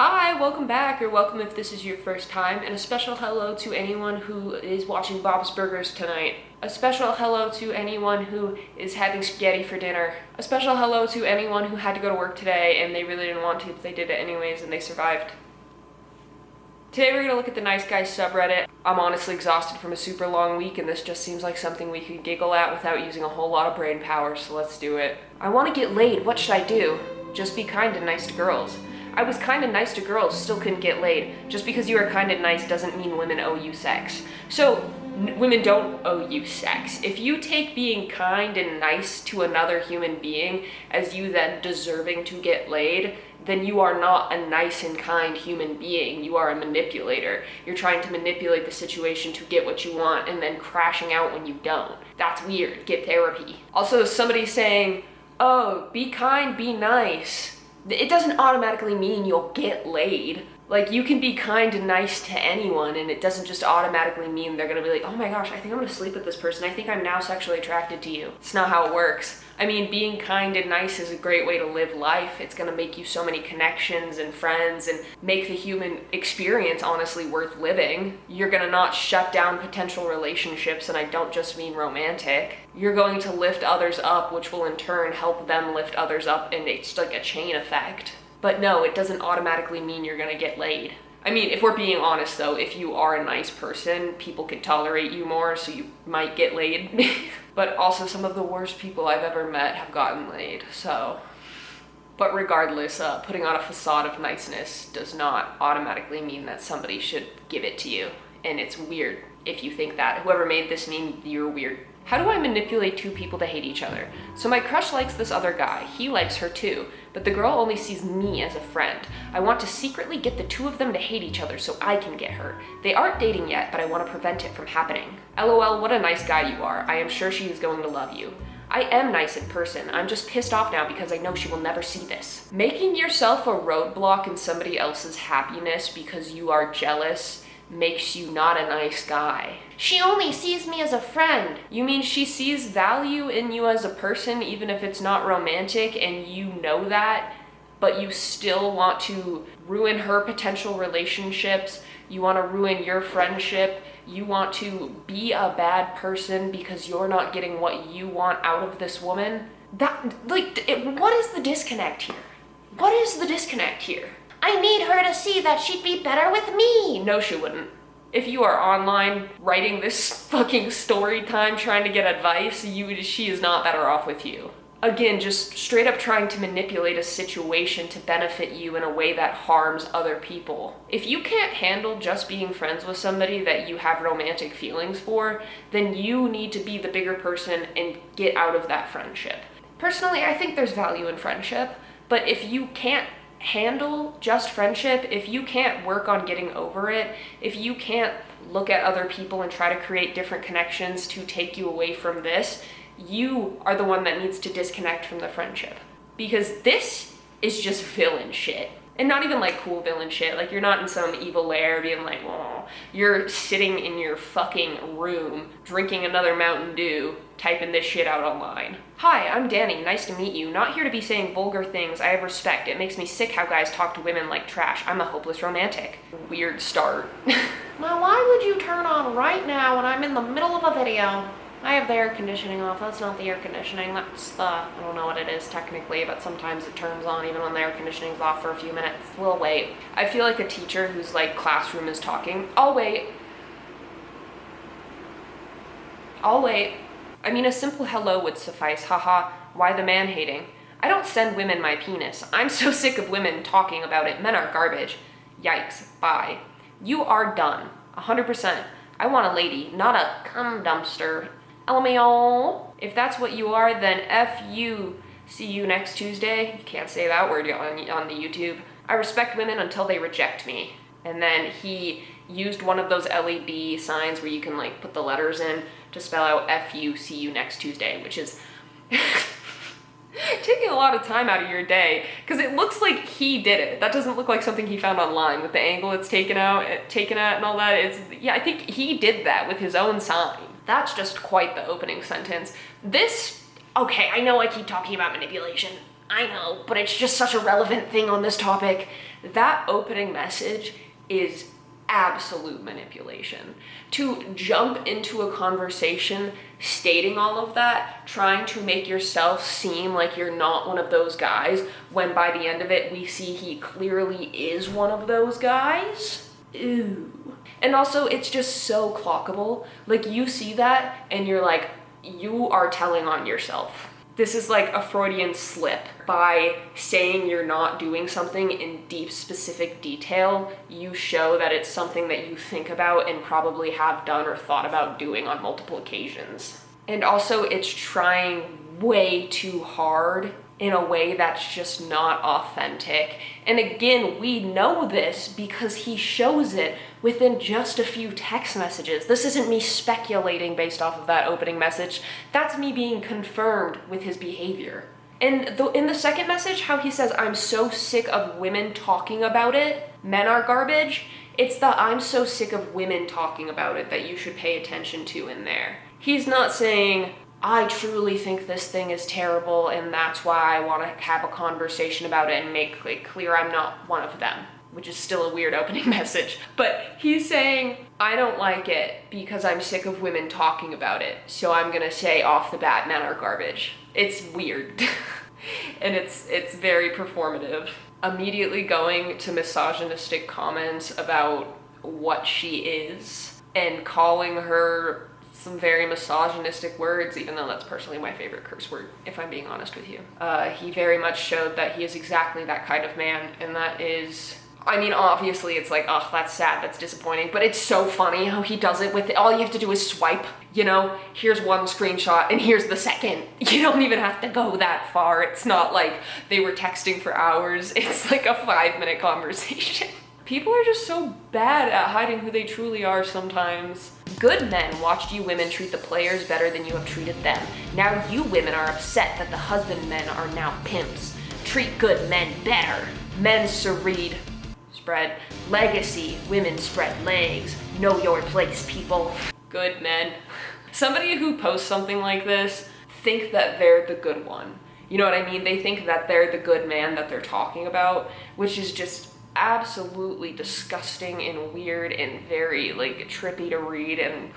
Hi, welcome back, or welcome if this is your first time, and a special hello to anyone who is watching Bob's Burgers tonight. A special hello to anyone who is having spaghetti for dinner. A special hello to anyone who had to go to work today and they really didn't want to, but they did it anyways and they survived. Today we're gonna look at the Nice Guys subreddit. I'm honestly exhausted from a super long week and this just seems like something we could giggle at without using a whole lot of brain power, so let's do it. I wanna get laid, what should I do? Just be kind and nice to girls. I was kind and nice to girls, still couldn't get laid. Just because you are kind and nice doesn't mean women owe you sex. So, women don't owe you sex. If you take being kind and nice to another human being as you then deserving to get laid, then you are not a nice and kind human being. You are a manipulator. You're trying to manipulate the situation to get what you want and then crashing out when you don't. That's weird. Get therapy. Also, somebody saying, oh, be kind, be nice. It doesn't automatically mean you'll get laid. Like, you can be kind and nice to anyone and it doesn't just automatically mean they're gonna be like, oh my gosh, I think I'm gonna sleep with this person. I think I'm now sexually attracted to you. It's not how it works. I mean, being kind and nice is a great way to live life. It's gonna make you so many connections and friends and make the human experience honestly worth living. You're gonna not shut down potential relationships, and I don't just mean romantic. You're going to lift others up, which will in turn help them lift others up, and it's like a chain effect. But no, it doesn't automatically mean you're gonna get laid. I mean, if we're being honest though, if you are a nice person, people can tolerate you more, so you might get laid. But also some of the worst people I've ever met have gotten laid, so. But regardless, putting on a facade of niceness does not automatically mean that somebody should give it to you. And it's weird if you think that. Whoever made this meme, you're weird. How do I manipulate two people to hate each other? So my crush likes this other guy. He likes her too, but the girl only sees me as a friend. I want to secretly get the two of them to hate each other so I can get her. They aren't dating yet, but I want to prevent it from happening. LOL, what a nice guy you are. I am sure she is going to love you. I am nice in person. I'm just pissed off now because I know she will never see this. Making yourself a roadblock in somebody else's happiness because you are jealous makes you not a nice guy. She only sees me as a friend. You mean she sees value in you as a person even if it's not romantic and you know that, but you still want to ruin her potential relationships, you want to ruin your friendship, you want to be a bad person because you're not getting what you want out of this woman? What is the disconnect here? What is the disconnect here? I need her to see that she'd be better with me. No, she wouldn't. If you are online writing this fucking story time trying to get advice, she is not better off with you. Again, just straight up trying to manipulate a situation to benefit you in a way that harms other people. If you can't handle just being friends with somebody that you have romantic feelings for, then you need to be the bigger person and get out of that friendship. Personally, I think there's value in friendship, but if you can't handle just friendship, if you can't work on getting over it, if you can't look at other people and try to create different connections to take you away from this, you are the one that needs to disconnect from the friendship. Because this is just villain shit. And not even like cool villain shit. Like, you're not in some evil lair being like, oh. You're sitting in your fucking room, drinking another Mountain Dew, typing this shit out online. Hi, I'm Danny, nice to meet you. Not here to be saying vulgar things, I have respect. It makes me sick how guys talk to women like trash. I'm a hopeless romantic. Weird start. Now why would you turn on right now when I'm in the middle of a video? I have the air conditioning off. That's not the air conditioning, that's the, I don't know what it is technically, but sometimes it turns on even when the air conditioning's off for a few minutes. We'll wait. I feel like a teacher whose like classroom is talking. I'll wait. I'll wait. I mean, a simple hello would suffice, haha, why the man hating? I don't send women my penis. I'm so sick of women talking about it. Men are garbage. Yikes, bye. You are done, 100%. I want a lady, not a cum dumpster. LMAO. If that's what you are, then F you. See you next Tuesday. You can't say that word on the YouTube. I respect women until they reject me. And then he used one of those LED signs where you can like put the letters in to spell out F you, see you next Tuesday, which is taking a lot of time out of your day, because it looks like he did it. That doesn't look like something he found online with the angle it's taken at and all that. Yeah, I think he did that with his own sign. That's just quite the opening sentence. Okay, I know I keep talking about manipulation. I know, but it's just such a relevant thing on this topic That opening message is absolute manipulation. To jump into a conversation stating all of that, trying to make yourself seem like you're not one of those guys, when by the end of it we see he clearly is one of those guys. Ew. And also, it's just so clockable. Like, you see that and you're like, you are telling on yourself. This is like a Freudian slip. By saying you're not doing something in deep, specific detail, you show that it's something that you think about and probably have done or thought about doing on multiple occasions. And also, it's trying way too hard in a way that's just not authentic. And again, we know this because he shows it within just a few text messages. This isn't me speculating based off of that opening message. That's me being confirmed with his behavior. And in the second message, how he says, I'm so sick of women talking about it, men are garbage, it's the I'm so sick of women talking about it that you should pay attention to in there. He's not saying, I truly think this thing is terrible and that's why I want to have a conversation about it and make it clear I'm not one of them, which is still a weird opening message. But he's saying, I don't like it because I'm sick of women talking about it, so I'm gonna say off the bat, men are garbage. It's weird. And it's very performative. Immediately going to misogynistic comments about what she is and calling her some very misogynistic words, even though that's personally my favorite curse word, if I'm being honest with you. He very much showed that he is exactly that kind of man, and that is, I mean, obviously it's like, oh, that's sad, that's disappointing, but it's so funny how he does it with, all you have to do is swipe, you know, here's one screenshot and here's the second. You don't even have to go that far. It's not like they were texting for hours. It's like a 5-minute conversation. People are just so bad at hiding who they truly are sometimes. Good men watched you women treat the players better than you have treated them. Now you women are upset that the husbandmen are now pimps. Treat good men better. Men spread legacy, women spread legs. Know your place, people. Good men. Somebody who posts something like this think that they're the good one. You know what I mean? They think that they're the good man that they're talking about, which is just absolutely disgusting and weird and very like trippy to read. And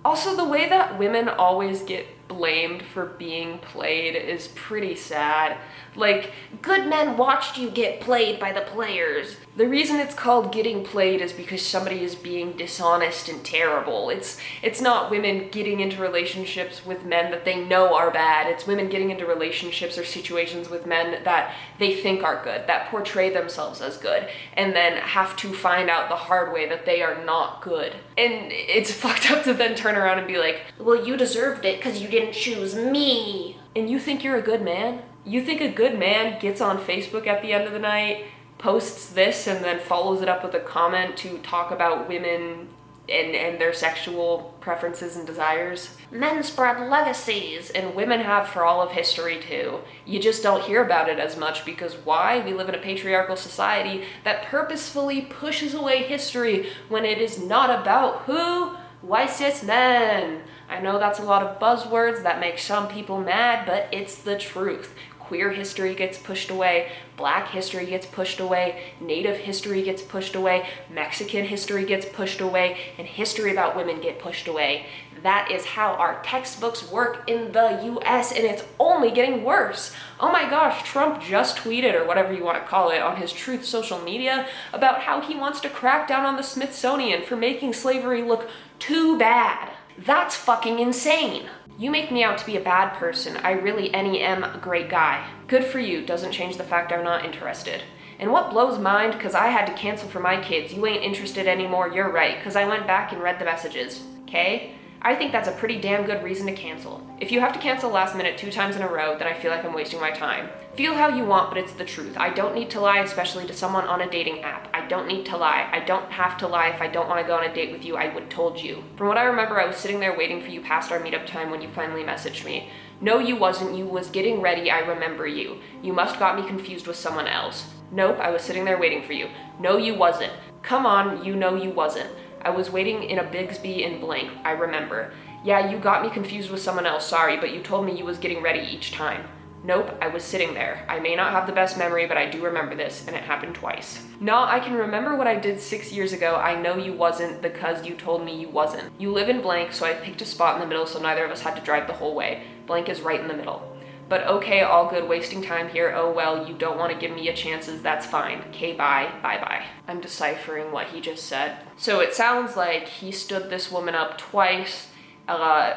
also, the way that women always get blamed for being played is pretty sad. Like, good men watched you get played by the players. The reason it's called getting played is because somebody is being dishonest and terrible. It's not women getting into relationships with men that they know are bad. It's women getting into relationships or situations with men that they think are good, that portray themselves as good, and then have to find out the hard way that they are not good. And it's fucked up to then turn around and be like, well, you deserved it because you didn't choose me. And you think you're a good man? You think a good man gets on Facebook at the end of the night, posts this, and then follows it up with a comment to talk about women and their sexual preferences and desires? Men spread legacies, and women have for all of history too. You just don't hear about it as much because why? We live in a patriarchal society that purposefully pushes away history when it is not about who? White cis men. I know that's a lot of buzzwords that make some people mad, but it's the truth. Queer history gets pushed away, Black history gets pushed away, Native history gets pushed away, Mexican history gets pushed away, and history about women get pushed away. That is how our textbooks work in the US, and it's only getting worse. Oh my gosh, Trump just tweeted, or whatever you want to call it, on his Truth social media about how he wants to crack down on the Smithsonian for making slavery look too bad. That's fucking insane. You make me out to be a bad person. I really am a great guy. Good for you, doesn't change the fact I'm not interested. And what blows mind, because I had to cancel for my kids, you ain't interested anymore, you're right, because I went back and read the messages, okay? I think that's a pretty damn good reason to cancel. If you have to cancel last minute 2 times in a row, then I feel like I'm wasting my time. Feel how you want, but it's the truth. I don't need to lie, especially to someone on a dating app. I don't need to lie. I don't have to lie. If I don't want to go on a date with you, I would have told you. From what I remember, I was sitting there waiting for you past our meetup time when you finally messaged me. No, you wasn't. You was getting ready. I remember you. You must got me confused with someone else. Nope, I was sitting there waiting for you. No, you wasn't. Come on, you know you wasn't. I was waiting in a Bigsby in blank. I remember. Yeah, you got me confused with someone else, sorry, but you told me you was getting ready each time. Nope, I was sitting there. I may not have the best memory, but I do remember this, and it happened twice. No, I can remember what I did 6 years ago. I know you wasn't because you told me you wasn't. You live in blank, so I picked a spot in the middle so neither of us had to drive the whole way. Blank is right in the middle. But okay, all good, wasting time here. Oh well, you don't want to give me a chances, that's fine. Okay, bye, bye-bye. I'm deciphering what he just said. So it sounds like he stood this woman up twice.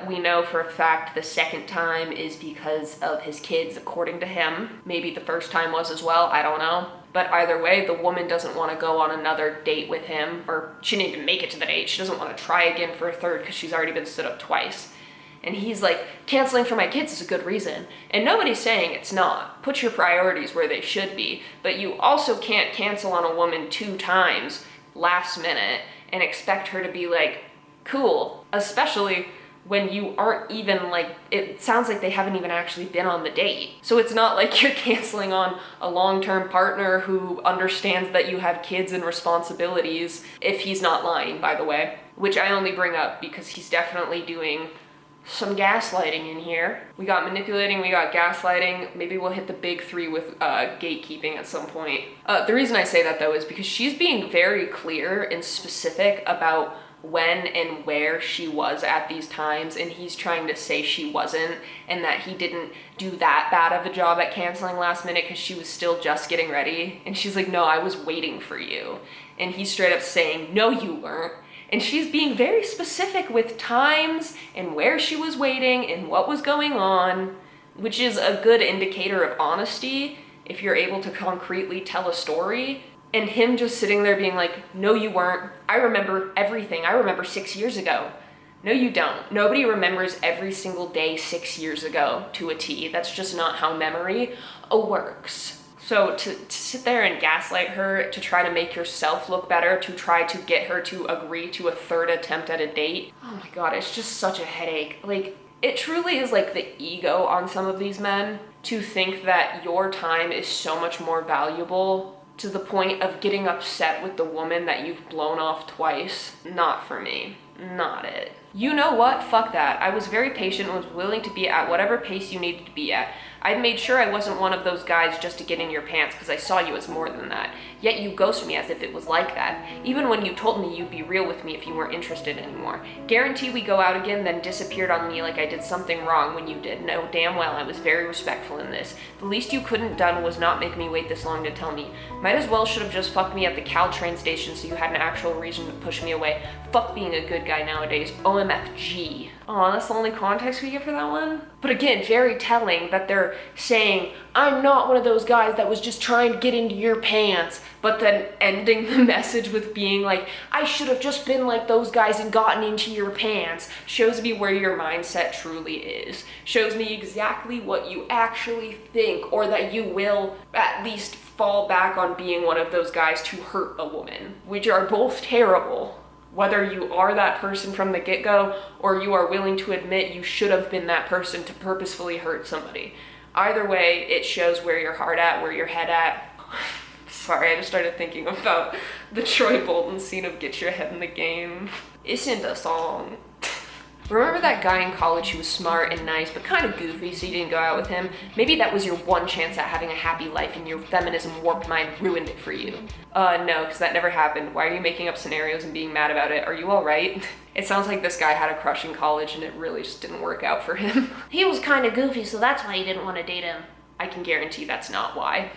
We know for a fact the second time is because of his kids, according to him. Maybe the first time was as well, I don't know. But either way, the woman doesn't want to go on another date with him, or she didn't even make it to the date. She doesn't want to try again for a third because she's already been stood up twice. And he's like, canceling for my kids is a good reason. And nobody's saying it's not. Put your priorities where they should be. But you also can't cancel on a woman 2 times last minute and expect her to be like, cool. Especially when you aren't even like, it sounds like they haven't even actually been on the date. So it's not like you're canceling on a long-term partner who understands that you have kids and responsibilities, if he's not lying, by the way. Which I only bring up because he's definitely doing some gaslighting in here. We got manipulating, we got gaslighting. Maybe we'll hit the big 3 with gatekeeping at some point. The reason I say that though is because she's being very clear and specific about when and where she was at these times, and he's trying to say she wasn't, and that he didn't do that bad of a job at canceling last minute because she was still just getting ready. And she's like, no, I was waiting for you. And he's straight up saying, no, you weren't. And she's being very specific with times and where she was waiting and what was going on, which is a good indicator of honesty if you're able to concretely tell a story. And him just sitting there being like, no, you weren't. I remember everything. I remember 6 years ago. No, you don't. Nobody remembers every single day 6 years ago to a T. That's just not how memory works. So to sit there and gaslight her, to try to make yourself look better, to try to get her to agree to a third attempt at a date, oh my god, it's just such a headache. Like, it truly is like the ego on some of these men to think that your time is so much more valuable to the point of getting upset with the woman that you've blown off twice. Not for me. Not it. You know what? Fuck that. I was very patient and was willing to be at whatever pace you needed to be at. I'd made sure I wasn't one of those guys just to get in your pants because I saw you as more than that. Yet you ghosted me as if it was like that. Even when you told me you'd be real with me if you weren't interested anymore. Guarantee we go out again, then disappeared on me like I did something wrong when you did. No, damn well I was very respectful in this. The least you couldn't done was not make me wait this long to tell me. Might as well should have just fucked me at the Caltrain station so you had an actual reason to push me away. Fuck being a good guy nowadays. OMFG. Aw, that's the only context we get for that one? But again, very telling that they're saying, I'm not one of those guys that was just trying to get into your pants, but then ending the message with being like, I should have just been like those guys and gotten into your pants. Shows me where your mindset truly is. Shows me exactly what you actually think, or that you will at least fall back on being one of those guys to hurt a woman, which are both terrible. Whether you are that person from the get-go or you are willing to admit you should have been that person to purposefully hurt somebody. Either way, it shows where your heart at, where your head at. Sorry, I just started thinking about the Troy Bolton scene of Get Your Head in the Game. Isn't a song. Remember that guy in college who was smart and nice, but kind of goofy, so you didn't go out with him? Maybe that was your one chance at having a happy life and your feminism warped mind ruined it for you. No, because that never happened. Why are you making up scenarios and being mad about it? Are you alright? It sounds like this guy had a crush in college and it really just didn't work out for him. He was kind of goofy, so that's why you didn't want to date him. I can guarantee that's not why.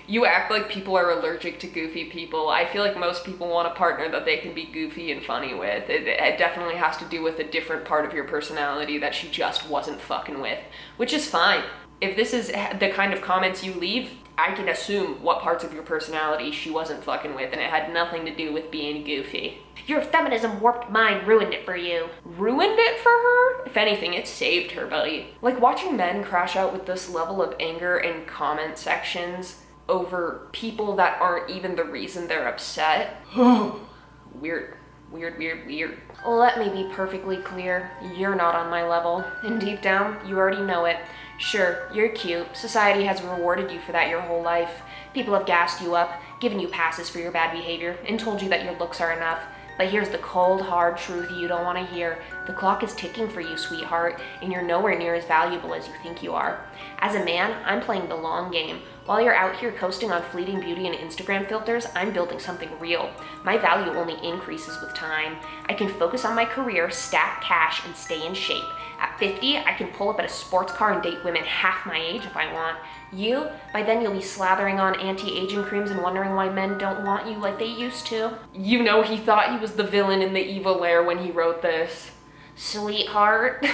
You act like people are allergic to goofy people. I feel like most people want a partner that they can be goofy and funny with. It definitely has to do with a different part of your personality that she just wasn't fucking with, which is fine. If this is the kind of comments you leave, I can assume what parts of your personality she wasn't fucking with, and it had nothing to do with being goofy. Your feminism warped mind ruined it for you. Ruined it for her? If anything, it saved her, buddy. Like, watching men crash out with this level of anger in comment sections over people that aren't even the reason they're upset. Weird. Let me be perfectly clear. You're not on my level. And deep down, you already know it. Sure, you're cute. Society has rewarded you for that your whole life. People have gassed you up, given you passes for your bad behavior, and told you that your looks are enough. But here's the cold, hard truth you don't want to hear. The clock is ticking for you, sweetheart, and you're nowhere near as valuable as you think you are. As a man, I'm playing the long game. While you're out here coasting on fleeting beauty and Instagram filters, I'm building something real. My value only increases with time. I can focus on my career, stack cash, and stay in shape. At 50, I can pull up at a sports car and date women half my age if I want. You, by then you'll be slathering on anti-aging creams and wondering why men don't want you like they used to. You know he thought he was the villain in the evil lair when he wrote this. Sweetheart.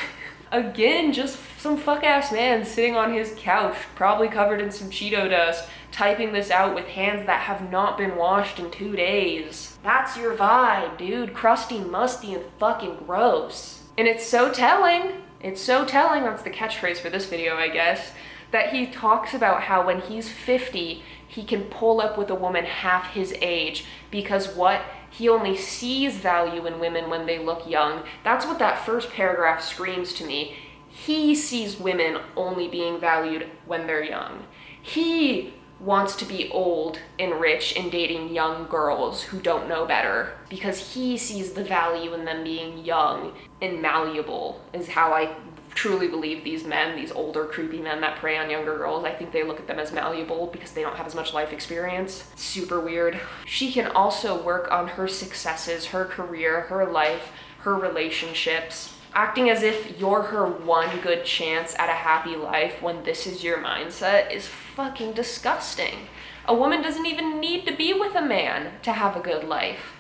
Again, just some fuck-ass man sitting on his couch, probably covered in some Cheeto dust, typing this out with hands that have not been washed in 2 days. That's your vibe, dude. Crusty, musty, and fucking gross. And it's so telling, that's the catchphrase for this video, I guess, that he talks about how when he's 50, he can pull up with a woman half his age because what? He only sees value in women when they look young. That's what that first paragraph screams to me. He sees women only being valued when they're young. He wants to be old and rich and dating young girls who don't know better because he sees the value in them being young and malleable, is how I truly believe these men, these older creepy men that prey on younger girls, I think they look at them as malleable because they don't have as much life experience. It's super weird. She can also work on her successes, her career, her life, her relationships, acting as if you're her one good chance at a happy life when this is your mindset is fucking disgusting. A woman doesn't even need to be with a man to have a good life.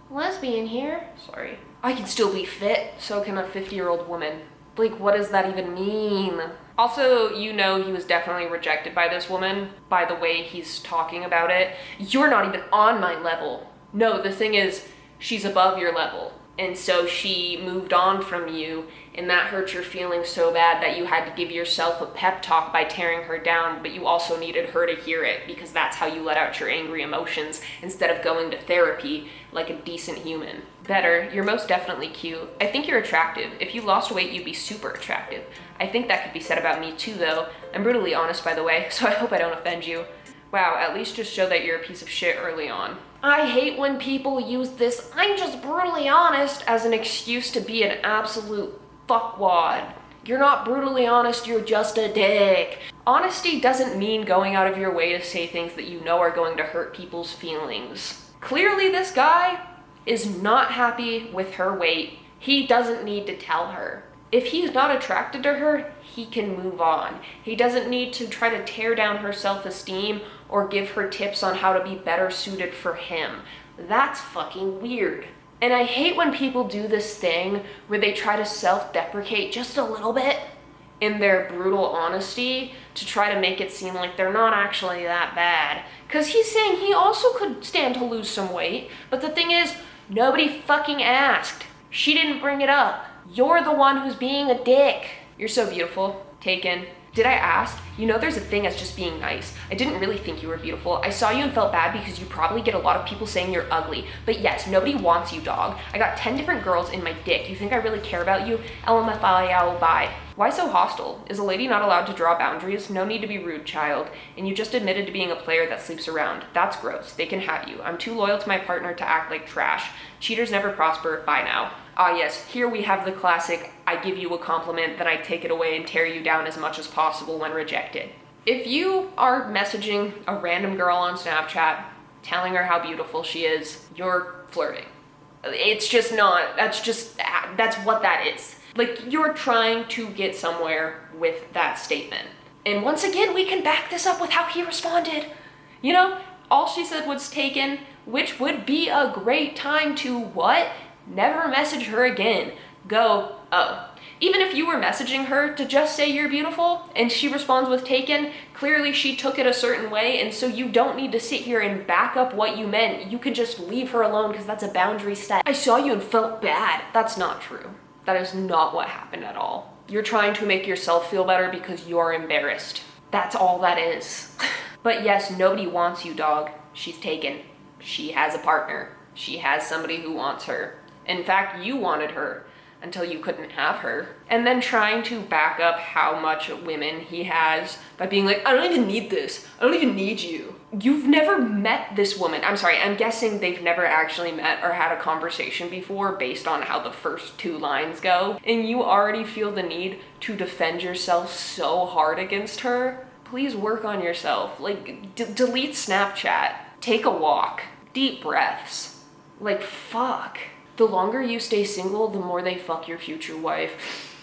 Lesbian here. Sorry. I can still be fit, so can a 50-year-old woman. Like, what does that even mean? Also, you know he was definitely rejected by this woman, by the way he's talking about it. You're not even on my level. No, the thing is, she's above your level. And so she moved on from you, and that hurt your feelings so bad that you had to give yourself a pep talk by tearing her down, but you also needed her to hear it because that's how you let out your angry emotions instead of going to therapy like a decent human. Better, you're most definitely cute. I think you're attractive. If you lost weight, you'd be super attractive. I think that could be said about me too, though. I'm brutally honest, by the way, so I hope I don't offend you. Wow, at least just show that you're a piece of shit early on. I hate when people use this "I'm just brutally honest" as an excuse to be an absolute fuckwad. You're not brutally honest, you're just a dick. Honesty doesn't mean going out of your way to say things that you know are going to hurt people's feelings. Clearly this guy is not happy with her weight. He doesn't need to tell her. If he's not attracted to her, he can move on. He doesn't need to try to tear down her self-esteem or give her tips on how to be better suited for him. That's fucking weird. And I hate when people do this thing where they try to self-deprecate just a little bit in their brutal honesty to try to make it seem like they're not actually that bad. Because he's saying he also could stand to lose some weight, but the thing is, nobody fucking asked. She didn't bring it up. You're the one who's being a dick. You're so beautiful. Taken. Did I ask? You know there's a thing as just being nice. I didn't really think you were beautiful. I saw you and felt bad because you probably get a lot of people saying you're ugly. But yes, nobody wants you, dog. I got 10 different girls in my dick. You think I really care about you? LMFAO, bye. Why so hostile? Is a lady not allowed to draw boundaries? No need to be rude, child. And you just admitted to being a player that sleeps around. That's gross. They can have you. I'm too loyal to my partner to act like trash. Cheaters never prosper. Bye now. Ah yes, here we have the classic, I give you a compliment, then I take it away and tear you down as much as possible when rejected. If you are messaging a random girl on Snapchat, telling her how beautiful she is, you're flirting. It's just not, that's what that is. Like, you're trying to get somewhere with that statement. And once again, we can back this up with how he responded. You know, all she said was taken, which would be a great time to what? Never message her again. Go, oh. Even if you were messaging her to just say you're beautiful and she responds with taken, clearly she took it a certain way, and so you don't need to sit here and back up what you meant. You can just leave her alone because that's a boundary set. I saw you and felt bad. That's not true. That is not what happened at all. You're trying to make yourself feel better because you're embarrassed. That's all that is. But yes, nobody wants you, dog. She's taken. She has a partner. She has somebody who wants her. In fact, you wanted her. until you couldn't have her. And then trying to back up how much women he has by being like, I don't even need this. I don't even need you. You've never met this woman. I'm sorry, I'm guessing they've never actually met or had a conversation before based on how the first 2 lines go. And you already feel the need to defend yourself so hard against her. Please work on yourself. Like, delete Snapchat. Take a walk. Deep breaths. Like, fuck. The longer you stay single, the more they fuck your future wife.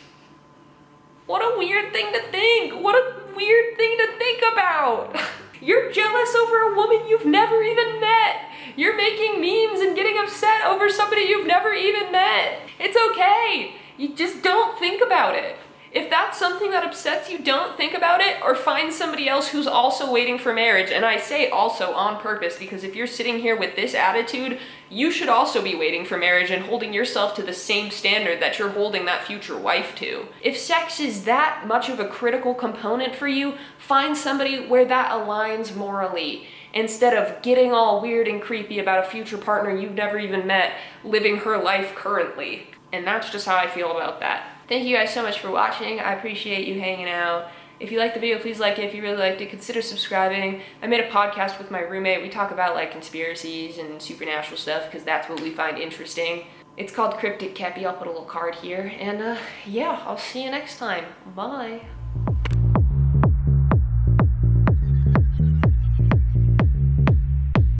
What a weird thing to think. What a weird thing to think about. You're jealous over a woman you've never even met. You're making memes and getting upset over somebody you've never even met. It's okay. You just don't think about it. If that's something that upsets you, don't think about it, or find somebody else who's also waiting for marriage. And I say also on purpose, because if you're sitting here with this attitude, you should also be waiting for marriage and holding yourself to the same standard that you're holding that future wife to. If sex is that much of a critical component for you, find somebody where that aligns morally, instead of getting all weird and creepy about a future partner you've never even met, living her life currently. And that's just how I feel about that. Thank you guys so much for watching. I appreciate you hanging out. If you liked the video, please like it. If you really liked it, consider subscribing. I made a podcast with my roommate. We talk about like conspiracies and supernatural stuff because that's what we find interesting. It's called Cryptic Cappy. I'll put a little card here. And yeah, I'll see you next time. Bye.